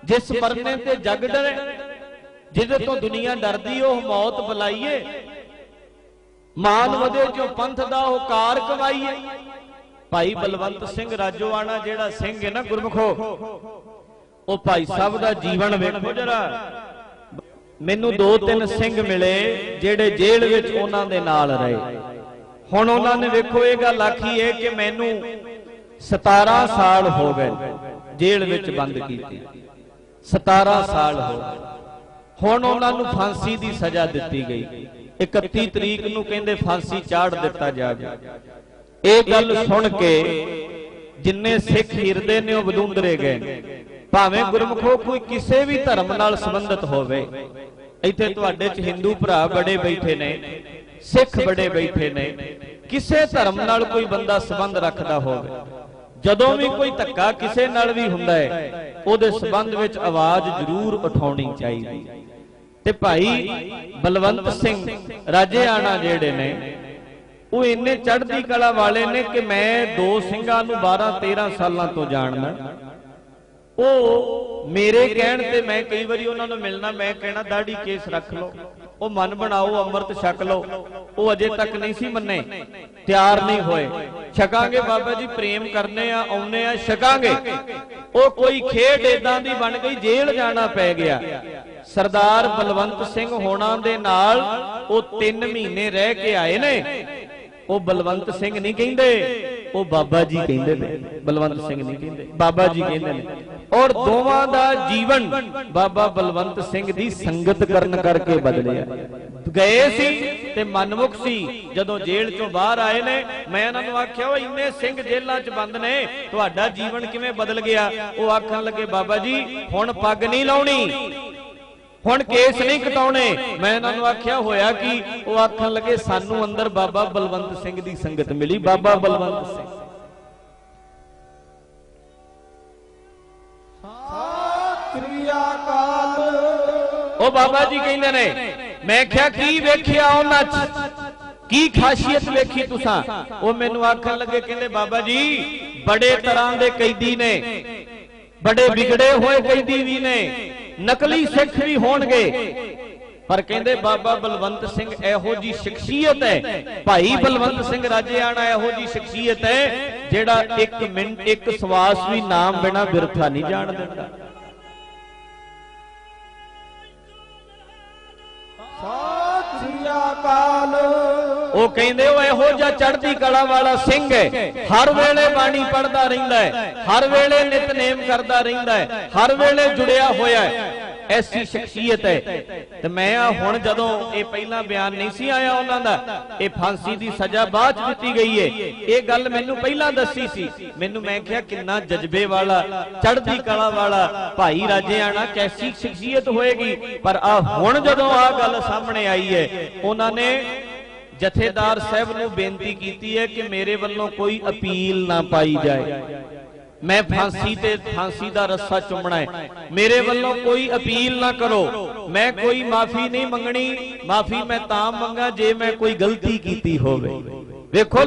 जिस मरने ते जग डरे, जिदे तो दुनिया डरदी ओह मौत बुलाइए। मान वधे जो पंथ दा हुकार कवाइए। भाई बलवंत सिंह राजोआणा जिहड़ा सिंह है ना गुरमुखो, ओ भाई साहब दा जीवन वेखो जरा। मैनू 2-3 सिंह मिले जिहड़े जेल विच उन्हां दे नाल रहे। हुण उन्हां ने वेखो ये गल आखी है कि मैनू 17 साल हो गए जेल विच बंद कीती, 17 साल हो गए। हुण उन्हां नूं फांसी दी सजा दित्ती गई। 31 तरीक नूं कहंदे फांसी चाड़ दित्ता जावे। ਇਹ ਗੱਲ ਸੁਣ ਕੇ ਜਿੰਨੇ ਸਿੱਖ ਹਿਰਦੇ ਨੇ ਉਹ ਬਲੂੰਦਰੇ ਗਏ। ਭਾਵੇਂ ਗੁਰਮੁਖੋ ਕੋਈ ਕਿਸੇ ਵੀ ਧਰਮ ਨਾਲ ਸੰਬੰਧਿਤ ਹੋਵੇ, ਇੱਥੇ ਤੁਹਾਡੇ ਚ ਹਿੰਦੂ ਭਰਾ ਬੜੇ ਬੈਠੇ ਨੇ, ਸਿੱਖ ਬੜੇ ਬੈਠੇ ਨੇ, ਕਿਸੇ ਧਰਮ ਨਾਲ ਕੋਈ ਬੰਦਾ ਸੰਬੰਧ ਰੱਖਦਾ ਹੋਵੇ, ਜਦੋਂ ਵੀ ਕੋਈ ਧੱਕਾ ਕਿਸੇ ਨਾਲ ਵੀ ਹੁੰਦਾ ਹੈ ਉਹਦੇ ਸੰਬੰਧ ਵਿੱਚ ਆਵਾਜ਼ ਜ਼ਰੂਰ ਉਠਾਉਣੀ ਚਾਹੀਦੀ। ਤੇ ਭਾਈ ਬਲਵੰਤ ਸਿੰਘ ਰਾਜੇਆਣਾ ਜਿਹੜੇ ਨੇ ਉਹ ਇੰਨੇ ਚੜ੍ਹਦੀ ਕਲਾ ਵਾਲੇ ਨੇ ਕਿ ਮੈਂ 2 ਸਿੰਘਾਂ ਨੂੰ 12-13 ਸਾਲਾਂ ਤੋਂ ਜਾਣਦਾ। ਉਹ ਮੇਰੇ ਕਹਿਣ ਤੇ ਮੈਂ ਕਈ ਵਾਰੀ ਉਹਨਾਂ ਨੂੰ ਮਿਲਣਾ, ਮੈਂ ਕਹਿਣਾ ਦਾੜੀ ਕੇਸ ਰੱਖ ਲਓ, ਉਹ ਮਨ ਬਣਾਓ, ਅੰਮ੍ਰਿਤ ਛਕ ਲਓ। ਉਹ ਅਜੇ ਤੱਕ ਨਹੀਂ ਸੀ ਮੰਨੇ, ਤਿਆਰ ਨਹੀਂ ਹੋਏ। ਛਕਾਂਗੇ ਬਾਬਾ ਜੀ, ਪ੍ਰੇਮ ਕਰਨੇ ਆ, ਆਉਨੇ ਆ, ਛਕਾਂਗੇ। ਉਹ ਕੋਈ ਖੇਡ ਏਦਾਂ ਦੀ ਬਣ ਗਈ, ਜੇਲ੍ਹ ਜਾਣਾ ਪੈ ਗਿਆ। ਸਰਦਾਰ ਬਲਵੰਤ ਸਿੰਘ ਹੋਣਾ ਦੇ ਨਾਲ ਉਹ 3 ਮਹੀਨੇ ਰਹਿ ਕੇ ਆਏ ਨੇ। ਉਹ ਬਲਵੰਤ ਸਿੰਘ ਨਹੀਂ ਕਹਿੰਦੇ, ਉਹ ਬਾਬਾ ਜੀ ਕਹਿੰਦੇ ਨੇ। ਬਲਵੰਤ ਸਿੰਘ ਨਹੀਂ ਕਹਿੰਦੇ, ਬਾਬਾ ਜੀ ਕਹਿੰਦੇ ਨੇ। ਔਰ ਦੋਵਾਂ ਦਾ ਜੀਵਨ ਬਾਬਾ ਬਲਵੰਤ ਸਿੰਘ ਦੀ ਸੰਗਤ ਕਰਨ ਕਰਕੇ ਬਦਲਿਆ। ਗਏ ਸੀ ਤੇ ਮਨਮੁਖ ਸੀ, ਜਦੋਂ ਜੇਲ੍ਹ ਚੋਂ ਬਾਹਰ ਆਏ ਨੇ ਮੈਂ ਇਹਨਾਂ ਨੂੰ ਆਖਿਆ ਉਹ ਇੰਨੇ ਸਿੰਘ ਜੇਲ੍ਹਾਂ 'ਚ ਬੰਦ ਨੇ, ਤੁਹਾਡਾ ਜੀਵਨ ਕਿਵੇਂ ਬਦਲ ਗਿਆ? ਉਹ ਆਖਣ ਲੱਗੇ ਬਾਬਾ ਜੀ ਹੁਣ ਪੱਗ ਨਹੀਂ ਲਾਉਣੀ, ਹੁਣ ਕੇਸ ਨਹੀਂ ਕਟਾਉਣੇ। ਮੈਂ ਇਹਨਾਂ ਨੂੰ ਆਖਿਆ ਹੋਇਆ ਕਿ ਉਹ ਆਖਣ ਲੱਗੇ ਸਾਨੂੰ ਅੰਦਰ ਬਾਬਾ ਬਲਵੰਤ ਸਿੰਘ ਦੀ ਸੰਗਤ ਮਿਲੀ। ਬਾਬਾ ਬਲਵੰਤ ਸਿੰਘ ਸਤਿ ਸ੍ਰੀ ਅਕਾਲ। ਉਹ ਬਾਬਾ ਜੀ ਕਹਿੰਦੇ ਨੇ, ਮੈਂ ਕਿਹਾ ਕੀ ਵੇਖਿਆ ਉਹਨਾਂ 'ਚ, ਕੀ ਖਾਸੀਅਤ ਵੇਖੀ ਤੁਸਾਂ? ਉਹ ਮੈਨੂੰ ਆਖਣ ਲੱਗੇ, ਕਹਿੰਦੇ ਬਾਬਾ ਜੀ ਬੜੇ ਤਰ੍ਹਾਂ ਦੇ ਕੈਦੀ ਨੇ, बड़े बिगड़े हुए कैदी भी ने, नकली सिख भी होणगे, पर कहंदे बाबा बलवंत सिंह इहो जी शख्सियत है, भाई बलवंत सिंह राजेआणा इहो जी शख्सियत है जेड़ा 1 मिनट 1 सवास भी नाम बिना बिरथा नहीं जान दिंदा। सत श्री अकाल। ਉਹ ਕਹਿੰਦੇ ਉਹ ਇਹੋ ਜਿਹਾ ਚੜ੍ਹਦੀ ਕਲਾ ਵਾਲਾ ਸਿੰਘ ਹੈ, ਹਰ ਵੇਲੇ ਬਾਣੀ ਪੜ੍ਹਦਾ ਰਹਿੰਦਾ ਹੈ, ਹਰ ਵੇਲੇ ਨਿਤਨੇਮ ਕਰਦਾ ਰਹਿੰਦਾ ਹੈ, ਹਰ ਵੇਲੇ ਜੁੜਿਆ ਹੋਇਆ ਹੈ, ਐਸੀ ਸ਼ਖਸੀਅਤ ਹੈ। ਤੇ ਮੈਂ ਆ ਹੁਣ ਜਦੋਂ ਇਹ ਪਹਿਲਾਂ ਬਿਆਨ ਨਹੀਂ ਸੀ ਆਇਆ ਉਹਨਾਂ ਦਾ, ਇਹ ਫਾਂਸੀ ਦੀ ਸਜ਼ਾ ਬਾਅਦ ਚ ਦਿੱਤੀ ਗਈ ਹੈ, ਇਹ ਗੱਲ ਮੈਨੂੰ ਪਹਿਲਾਂ ਦੱਸੀ ਸੀ। ਮੈਨੂੰ ਮੈਂ ਕਿਹਾ ਕਿੰਨਾ ਜਜ਼ਬੇ ਵਾਲਾ ਚੜ੍ਹਦੀ ਕਲਾ ਵਾਲਾ ਭਾਈ ਰਾਜੇਆਣਾ, ਕੈਸੀ ਸ਼ਖਸੀਅਤ ਹੋਏਗੀ। ਪਰ ਆ ਹੁਣ ਜਦੋਂ ਆ ਗੱਲ ਸਾਹਮਣੇ ਆਈ ਹੈ, ਉਹਨਾਂ ਨੇ ਜਥੇਦਾਰ ਸਾਹਿਬ ਨੂੰ ਬੇਨਤੀ ਕੀਤੀ ਹੈ ਕਿ ਮੇਰੇ ਵੱਲੋਂ ਕੋਈ ਅਪੀਲ ਨਾ ਪਾਈ ਜਾਏ, मैं फांसी ते फांसी दा रस्सा चुमना है, मेरे वालों कोई अपील ना करो, मैं कोई माफी नहीं मंगनी, माफी मैं तां मंगा जे मैं कोई गलती कीती होवे। देखो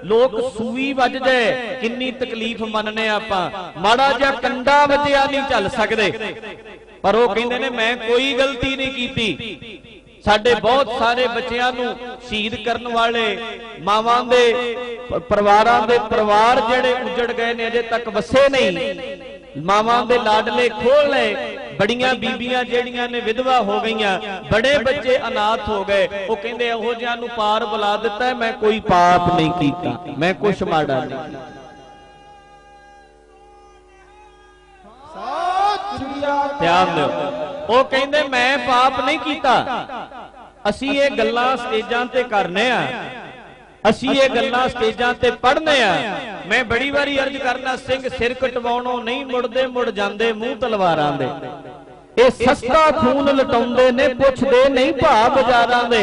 लोग सूई वज जाए किन्नी तकलीफ मनने आपां, माड़ा जिहा कंडा वजिया नहीं झल सकदे, पर वो कहंदे ने मैं कोई गलती नहीं कीती। साडे बहुत सारे बच्चियां नूं शहीद करन वाले मावां दे परिवारां दे परिवार जिहड़े उजड़ गए ने, अजे तक वसे नहीं, मावां दे लाडले खोल ले, बड़ियां बीबियां जिहड़ियां ने विधवा हो गईयां, बड़े बच्चे अनाथ हो गए। वो कहंदे इहो जिहां नूं पार बुला दिता है, मैं कोई पाप नहीं कीता, मैं कुछ माड़ा नहीं। ध्यान दो, वो कहंदे मैं पाप नहीं कीता। असी ये गल्लां स्टेजां ते करने आ, असी ये गल्लां स्टेजां ते पढ़ने आ। मैं बड़ी बारी अर्ज करना, सिंह सिर कटवाउणों नहीं मुड़दे, मुड़ जांदे मूंह तलवारां दे। ਇਹ ਸਸਤਾ ਖੂਨ ਲਟਾਉਂਦੇ ਨੇ, ਪੁੱਛਦੇ ਨਹੀਂ ਭਾ ਬਾਜ਼ਾਰਾਂ ਦੇ,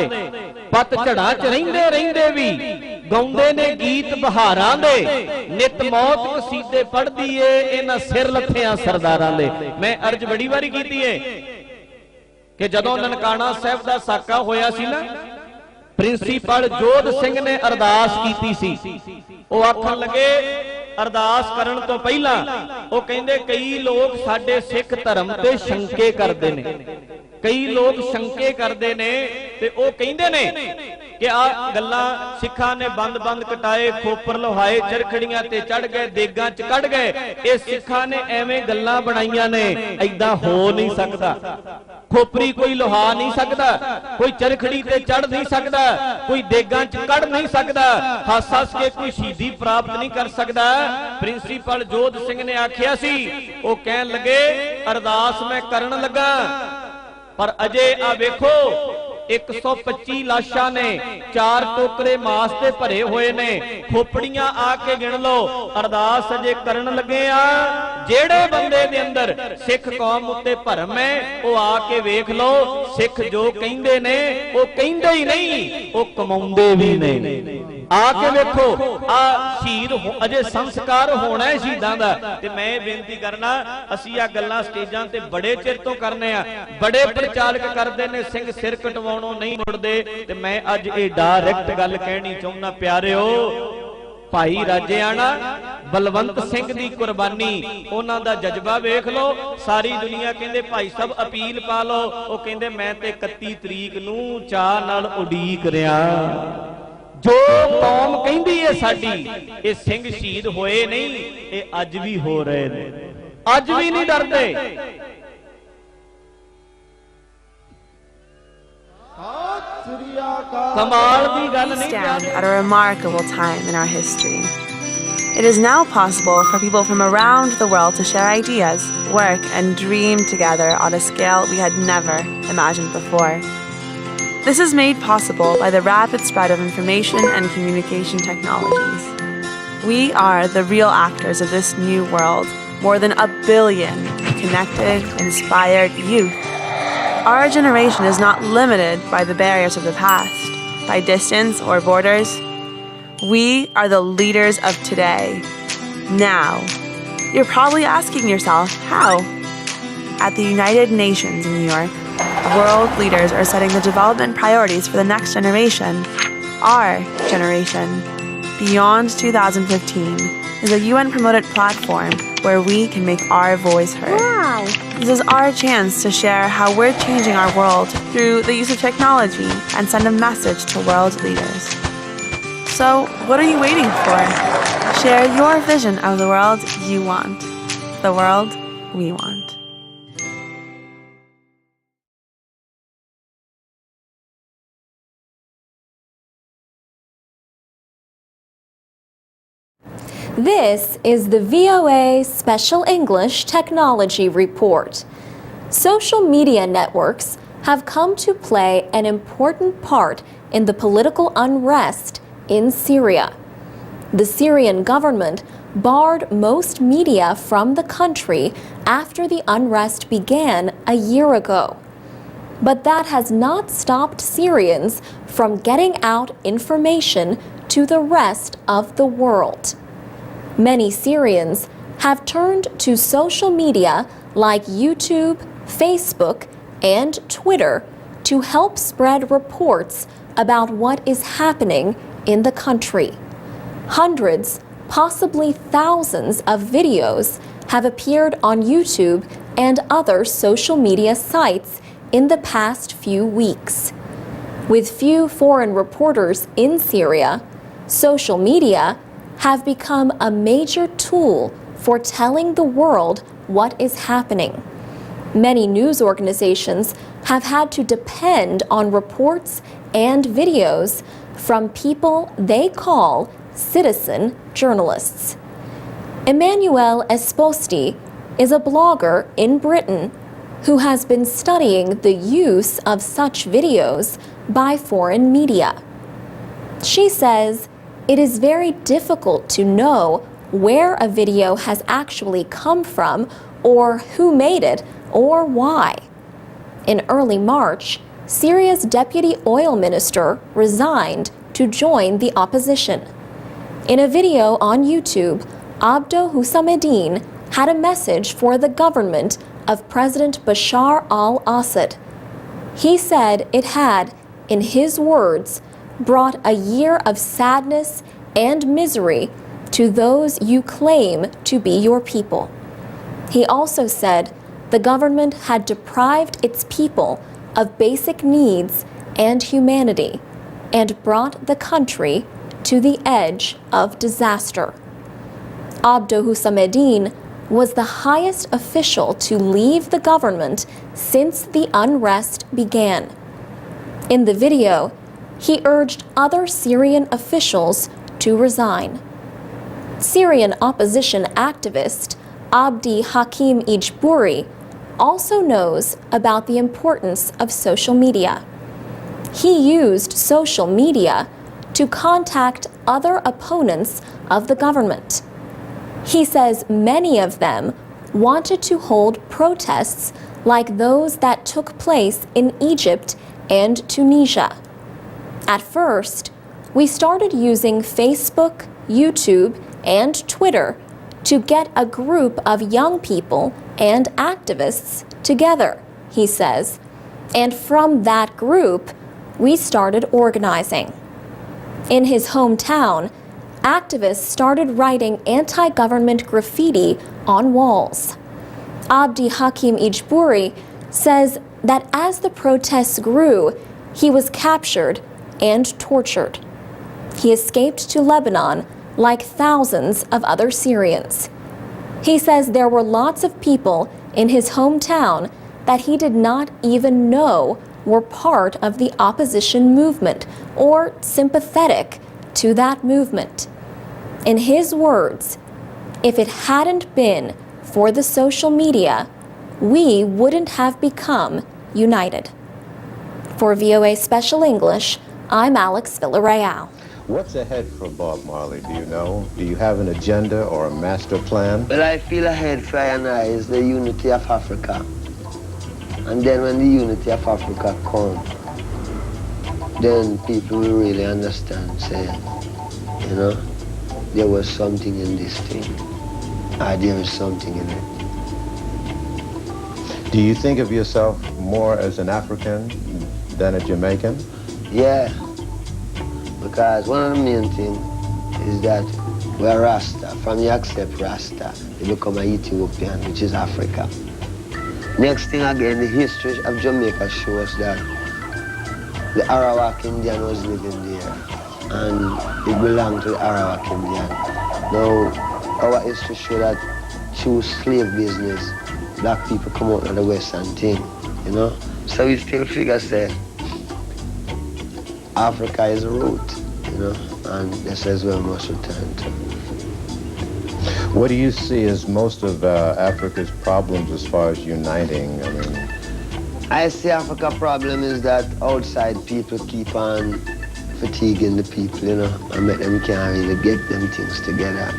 ਪੱਤ ਝੜਾਂ 'ਚ ਰਹਿੰਦੇ ਰਹਿੰਦੇ ਵੀ ਗਾਉਂਦੇ ਨੇ ਗੀਤ ਬਹਾਰਾਂ ਦੇ, ਨਿਤ ਮੌਤ ਕਸੀਦੇ ਪੜ੍ਹਦੀ ਏ ਇਹਨਾਂ ਸਿਰ ਲੱਥਿਆਂ ਸਰਦਾਰਾਂ ਦੇ। ਮੈਂ ਅਰਜ ਬੜੀ ਵਾਰੀ ਕੀਤੀ ਏ ਕਿ ਜਦੋਂ ਨਨਕਾਣਾ ਸਾਹਿਬ ਦਾ ਸਾਕਾ ਹੋਇਆ ਸੀ ਨਾ, ਪ੍ਰਿੰਸੀਪਲ ਜੋਧ ਸਿੰਘ ਨੇ ਅਰਦਾਸ ਕੀਤੀ ਸੀ। ਉਹ ਆਖਣ ਲੱਗੇ ਅਰਦਾਸ ਕਰਨ ਤੋਂ ਪਹਿਲਾਂ ਉਹ ਕਹਿੰਦੇ ਕਈ ਲੋਕ ਸਾਡੇ ਸਿੱਖ ਧਰਮ ਤੇ ਸ਼ੰਕੇ ਕਰਦੇ ਨੇ, ਕਈ ਲੋਕ ਸ਼ੰਕੇ ਕਰਦੇ ਨੇ ਤੇ ਉਹ ਕਹਿੰਦੇ ਨੇ ਕਿ ਆ ਗੱਲਾਂ ਸਿੱਖਾਂ ਨੇ ਬੰਦ ਕਟਾਏ, ਖੋਪਰ ਲੁਹਾਏ, ਚਰਖੜੀਆਂ ਤੇ ਚੜ ਗਏ, ਦੇਗਾਂ ਚ ਕੱਢ ਗਏ, ਇਹ ਸਿੱਖਾਂ ਨੇ ਐਵੇਂ ਗੱਲਾਂ ਬਣਾਈਆਂ ਨੇ, ਐਦਾਂ ਹੋ ਨਹੀਂ ਸਕਦਾ। ਖੋਪਰੀ ਕੋਈ ਲੁਹਾ ਨਹੀਂ ਸਕਦਾ, ਕੋਈ ਚਰਖੜੀ ਤੇ ਚੜ ਨਹੀਂ ਸਕਦਾ, ਕੋਈ ਦੇਗਾਂ ਚ ਕੱਢ ਨਹੀਂ ਸਕਦਾ, ਹੱਸ ਕੇ ਕੋਈ ਸ਼ਹੀਦੀ ਪ੍ਰਾਪਤ ਨਹੀਂ ਕਰ ਸਕਦਾ। ਪ੍ਰਿੰਸੀਪਲ ਜੋਧ ਸਿੰਘ ਨੇ ਆਖਿਆ ਸੀ, ਉਹ ਕਹਿਣ ਲੱਗੇ ਅਰਦਾਸ ਮੈਂ ਕਰਨ ਲੱਗਾ ਪਰ ਅਜੇ ਆ ਵੇਖੋ 125 ਲਾਸ਼ਾਂ ਨੇ, 4 ਟੋਕਰੇ ਮਾਸ ਤੇ ਭਰੇ ਹੋਏ ਨੇ, ਖੋਪੜੀਆਂ ਆ ਕੇ ਗਿਣ ਲਓ, ਅਰਦਾਸ ਅਜੇ ਕਰਨ ਲੱਗੇ ਆ। ਜਿਹੜੇ ਬੰਦੇ ਦੇ ਅੰਦਰ ਸਿੱਖ ਕੌਮ ਉੱਤੇ ਭਰਮ ਹੈ ਉਹ ਆ ਕੇ ਵੇਖ ਲਓ, ਸਿੱਖ ਜੋ ਕਹਿੰਦੇ ਨੇ ਉਹ ਕਹਿੰਦੇ ਹੀ ਨਹੀਂ, ਉਹ ਕਮਾਉਂਦੇ ਵੀ ਨੇ। ਆ ਕੇ ਵੇਖੋ ਆ ਸ਼ਹੀਦ ਅਜੇ ਸੰਸਕਾਰ ਹੋਣਾ ਹੈ ਸ਼ਹੀਦਾਂ ਦਾ। ਤੇ ਮੈਂ ਇਹ ਬੇਨਤੀ ਕਰਨਾ, ਅਸੀਂ ਆ ਗੱਲਾਂ ਸਟੇਜਾਂ ਤੇ ਬੜੇ ਚਿਰ ਤੋਂ ਕਰਨੇ ਆ, ਬੜੇ ਪ੍ਰਚਾਰਕ ਕਰਦੇ ਨੇ ਸਿੰਘ ਸਿਰ ਕਟਵਾਉਣੋਂ ਨਹੀਂ ਮੁੜਦੇ, ਤੇ ਮੈਂ ਅੱਜ ਇਹ ਡਾਇਰੈਕਟ ਗੱਲ ਕਹਿਣੀ ਚਾਹੁੰਦਾ ਪਿਆਰਿਓ, ਭਾਈ ਰਾਜੇਆਣਾ ਬਲਵੰਤ ਸਿੰਘ ਦੀ ਕੁਰਬਾਨੀ, ਉਹਨਾਂ ਦਾ ਜਜ਼ਬਾ ਵੇਖ ਲਓ। ਸਾਰੀ ਦੁਨੀਆ ਕਹਿੰਦੇ ਭਾਈ ਸਾਹਿਬ ਅਪੀਲ ਪਾ ਲਓ, ਉਹ ਕਹਿੰਦੇ ਮੈਂ ਤੇ 31 ਤਰੀਕ ਨੂੰ ਚਾਹ ਨਾਲ ਉਡੀਕ ਰਿਹਾ। ਜੋ ਕੌਮ ਕਹਿੰਦੀ ਹੈ ਸਾਡੀ, ਇਹ ਸਿੰਘ ਸ਼ਹੀਦ ਹੋਏ ਨਹੀਂ, ਇਹ ਅੱਜ ਵੀ ਹੋ ਰਹੇ ਨੇ, ਅੱਜ ਵੀ ਨਹੀਂ ਡਰਦੇ। ਕਮਾਲ ਦੀ ਗੱਲ ਨਹੀਂ। Stand at a remarkable time in our history. It is now possible for people from around the world to share ideas, work, and dream together on a scale we had never imagined before. This is made possible by the rapid spread of information and communication technologies. We are the real actors of this new world, more than 1 billion connected, inspired youth. Our generation is not limited by the barriers of the past, by distance or borders. We are the leaders of today, now. You're probably asking yourself, how? At the United Nations in New York, world leaders are setting the development priorities for the next generation, our generation. Beyond 2015 is a UN-promoted platform where we can make our voice heard. Wow. This is our chance to share how we're changing our world through the use of technology and send a message to world leaders. So, what are you waiting for? Share your vision of the world you want, the world we want. This is the VOA Special English Technology Report. Social media networks have come to play an important part in the political unrest in Syria. The Syrian government barred most media from the country after the unrest began a year ago. But that has not stopped Syrians from getting out information to the rest of the world. Many Syrians have turned to social media like YouTube, Facebook, and Twitter to help spread reports about what is happening in the country. Hundreds, possibly thousands of videos have appeared on YouTube and other social media sites in the past few weeks. With few foreign reporters in Syria, social media have become a major tool for telling the world what is happening. Many news organizations have had to depend on reports and videos from people they call citizen journalists. Emmanuel Esposti is a blogger in Britain who has been studying the use of such videos by foreign media. She says, it is very difficult to know where a video has actually come from or who made it or why. In early March, Syria's deputy oil minister resigned to join the opposition. In a video on YouTube, Abdo Hussameddin had a message for the government of President Bashar al-Assad. He said it had, in his words, brought a year of sadness and misery to those you claim to be your people. He also said the government had deprived its people of basic needs and humanity and brought the country to the edge of disaster. Abdo Hussameddin was the highest official to leave the government since the unrest began. In the video, he urged other Syrian officials to resign. Syrian opposition activist Abdi Hakim Ijburi also knows about the importance of social media. He used social media to contact other opponents of the government. He says many of them wanted to hold protests like those that took place in Egypt and Tunisia. At first, we started using Facebook, YouTube, and Twitter to get a group of young people and activists together, he says. And from that group, we started organizing. In his hometown, activists started writing anti-government graffiti on walls. Abdi Hakim Ijburi says that as the protests grew, he was captured and tortured. He escaped to Lebanon like thousands of other Syrians. He says there were lots of people in his hometown that he did not even know were part of the opposition movement or sympathetic to that movement. In his words, if it hadn't been for the social media, we wouldn't have become united. For VOA Special English, I'm Alex Villarreal. What's ahead for Bob Marley, do you know? Do you have an agenda or a master plan? Well, I feel ahead for I and I is the unity of Africa. And then when the unity of Africa comes, then people will really understand, saying, you know, there was something in this thing. There is something in it. Do you think of yourself more as an African than a Jamaican? Yeah, because one of the main things is that we're Rasta. From you accept Rasta, you become an Ethiopian, which is Africa. Next thing again, the history of Jamaica shows that the Arawak Indian was living there, and it belonged to the Arawak Indian. Now, our history shows that through slave business, black people come out of the Western thing, you know? So we still figure, say, Africa is a root, you know, and this is where we must return to. What do you see as most of Africa's problems as far as uniting? I see Africa's problem is that outside people keep on fatiguing the people, you know, and make them can't really get them things together.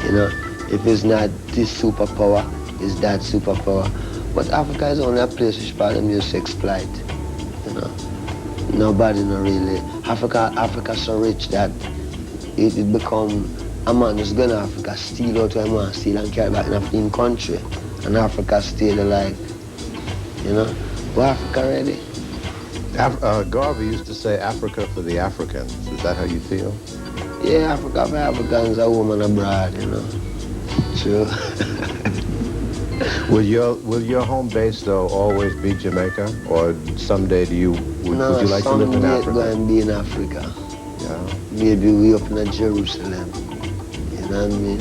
You know, if it's not this superpower, it's that superpower. But Africa is only a place which part of music exploit, you know. Nobody no really. Africa so rich that it become a man just go to Africa, steal out what he want, steal and carry back in country. And Africa still alive, you know. But Africa ready. Garvey used to say Africa for the Africans. Is that how you feel? Yeah, Africa for Africans, a woman abroad, you know. True. Will your home base though always be Jamaica, or someday would you like to live in Africa? No, someday go and be in Africa. Yeah. Maybe we up in Jerusalem. You know what I mean?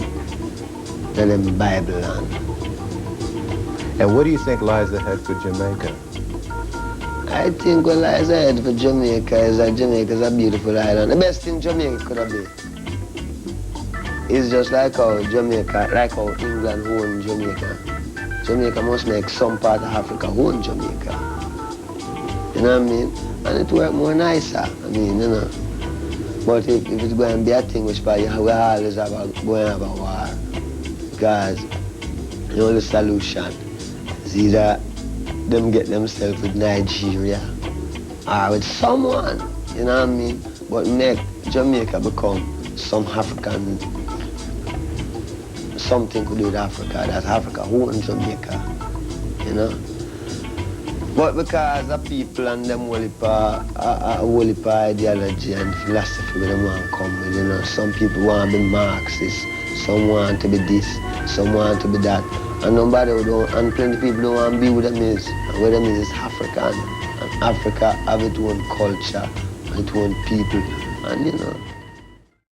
Tell them Bible land. And what do you think lies ahead for Jamaica? I think what lies ahead for Jamaica is that Jamaica is a beautiful island. The best thing Jamaica could have been is just like how Jamaica, like how England owned Jamaica. Jamaica must make some part of Africa own Jamaica. You know what I mean? And it work more nicer, I mean, you know. But if it's going to be a thing which we always have going to have a war. Because the only solution is either them get themselves with Nigeria or with someone, you know what I mean? But make Jamaica become some African, something to do with Africa, that Africa owns Jamaica, you know? But because the people and them whole heap ideology and philosophy where they want to come with, you know, some people want to be Marxist, some want to be this, some want to be that. And nobody don't, and plenty of people don't want to be with them is. And where them is African. And Africa have its own culture, its own people. And you know,